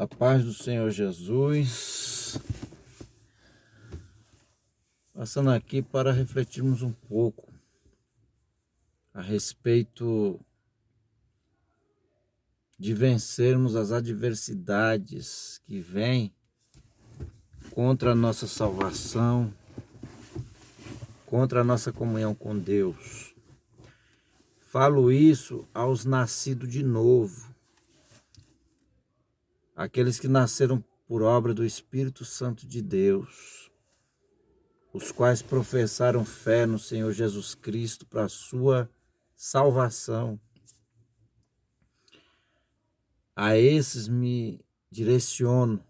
A paz do Senhor Jesus. Passando aqui para refletirmos um pouco a respeito de vencermos as adversidades que vêm contra a nossa salvação, contra a nossa comunhão com Deus. Falo isso aos nascidos de novo, aqueles que nasceram por obra do Espírito Santo de Deus, os quais professaram fé no Senhor Jesus Cristo para a sua salvação. A esses me direciono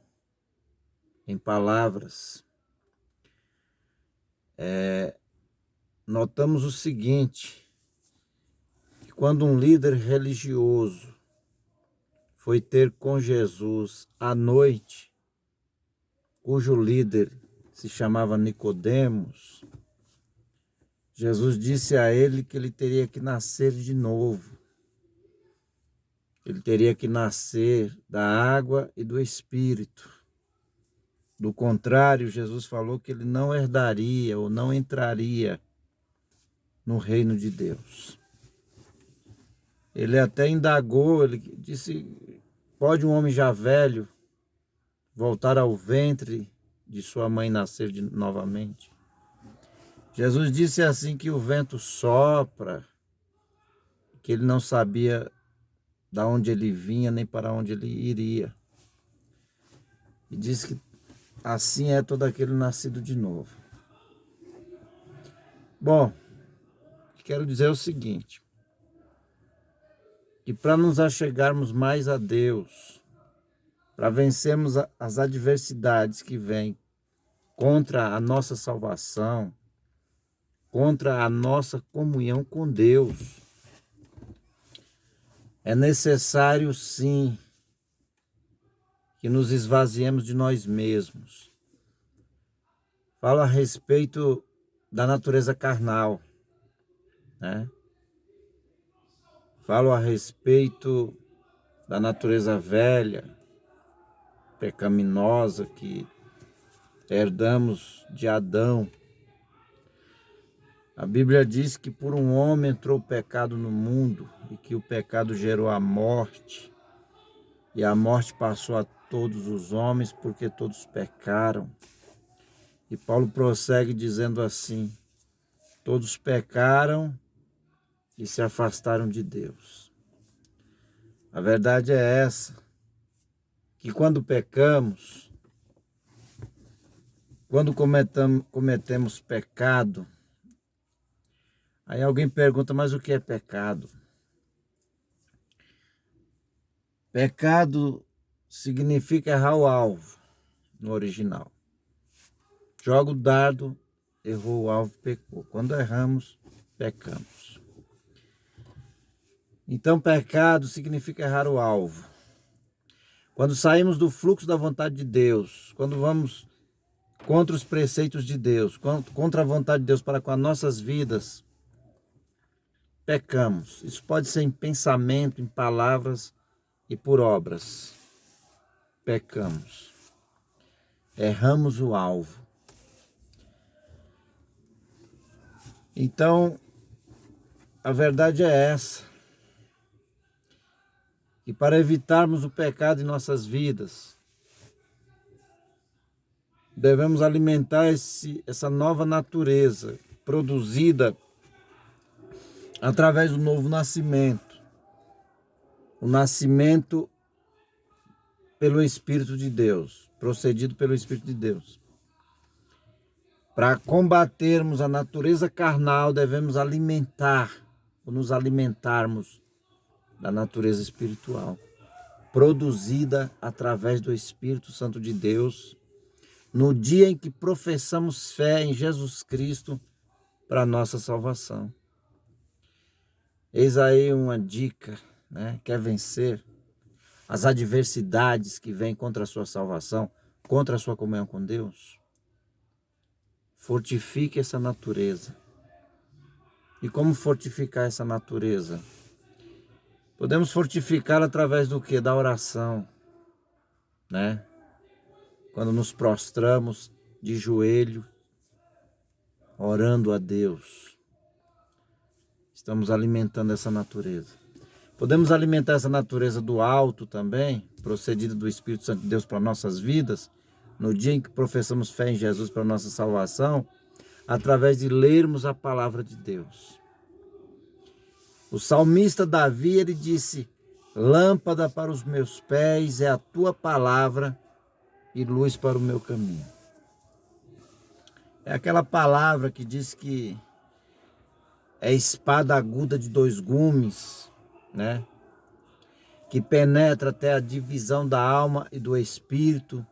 em palavras. Notamos o seguinte, que quando um líder religioso foi ter com Jesus à noite, cujo líder se chamava Nicodemos, Jesus disse a ele que ele teria que nascer de novo. Ele teria que nascer da água e do Espírito. Do contrário, Jesus falou que ele não herdaria ou não entraria no reino de Deus. Ele até indagou, ele disse, pode um homem já velho voltar ao ventre de sua mãe e nascer novamente? Jesus disse assim que o vento sopra, que ele não sabia de onde ele vinha nem para onde ele iria. E disse que assim é todo aquele nascido de novo. Bom, quero dizer o seguinte, que para nos achegarmos mais a Deus, para vencermos as adversidades que vêm contra a nossa salvação, contra a nossa comunhão com Deus, é necessário sim que nos esvaziemos de nós mesmos. Falo a respeito da natureza carnal, né? Falo a respeito da natureza velha, pecaminosa que herdamos de Adão. A Bíblia diz que por um homem entrou o pecado no mundo e que o pecado gerou a morte. E a morte passou a todos os homens porque todos pecaram. E Paulo prossegue dizendo assim, todos pecaram e se afastaram de Deus. A verdade é essa, que quando pecamos, quando cometemos pecado, aí alguém pergunta, mas o que é pecado? Pecado significa errar o alvo, no original. Joga o dardo, errou o alvo, pecou. Quando erramos, pecamos. Então, pecado significa errar o alvo. Quando saímos do fluxo da vontade de Deus, quando vamos contra os preceitos de Deus, contra a vontade de Deus para com as nossas vidas, pecamos. Isso pode ser em pensamento, em palavras e por obras. Pecamos. Erramos o alvo. Então, a verdade é essa. E para evitarmos o pecado em nossas vidas, devemos alimentar essa nova natureza produzida através do novo nascimento. O nascimento pelo Espírito de Deus, procedido pelo Espírito de Deus. Para combatermos a natureza carnal, devemos nos alimentarmos da natureza espiritual, produzida através do Espírito Santo de Deus, no dia em que professamos fé em Jesus Cristo para a nossa salvação. Eis aí uma dica, né? Quer vencer as adversidades que vêm contra a sua salvação, contra a sua comunhão com Deus? Fortifique essa natureza. E como fortificar essa natureza? Podemos fortificá-la através do quê? Da oração, né? Quando nos prostramos de joelho, orando a Deus, estamos alimentando essa natureza. Podemos alimentar essa natureza do alto também, procedida do Espírito Santo de Deus para nossas vidas, no dia em que professamos fé em Jesus para nossa salvação, através de lermos a palavra de Deus. O salmista Davi, ele disse: lâmpada para os meus pés é a tua palavra e luz para o meu caminho. É aquela palavra que diz que é espada aguda de 2 gumes, né? Que penetra até a divisão da alma e do espírito,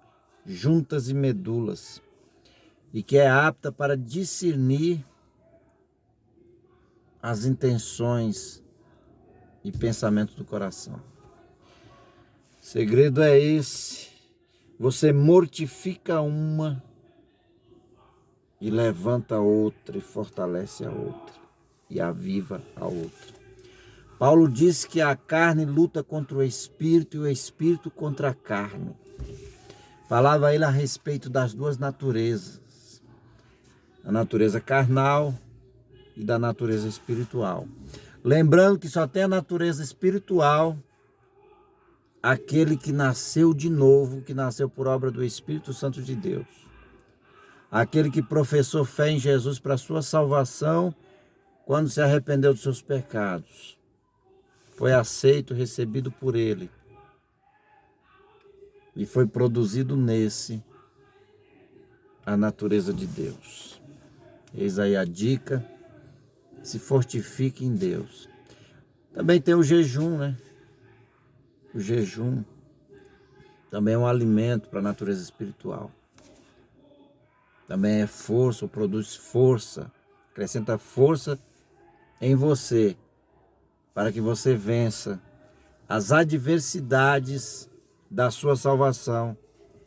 juntas e medulas, e que é apta para discernir as intenções e pensamentos do coração. O segredo é esse: você mortifica uma e levanta a outra, e fortalece a outra, e aviva a outra. Paulo diz que a carne luta contra o espírito e o espírito contra a carne. Falava ele a respeito das 2 naturezas, a natureza carnal e da natureza espiritual. Lembrando que só tem a natureza espiritual aquele que nasceu de novo, que nasceu por obra do Espírito Santo de Deus. Aquele que professou fé em Jesus para a sua salvação, quando se arrependeu dos seus pecados. Foi aceito, recebido por ele. E foi produzido nesse a natureza de Deus. Eis aí a dica: se fortifique em Deus. Também tem o jejum, né? O jejum também é um alimento para a natureza espiritual. Também é força, ou produz força, acrescenta força em você, para que você vença as adversidades da sua salvação,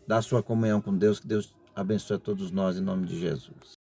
da sua comunhão com Deus. Que Deus abençoe a todos nós, em nome de Jesus.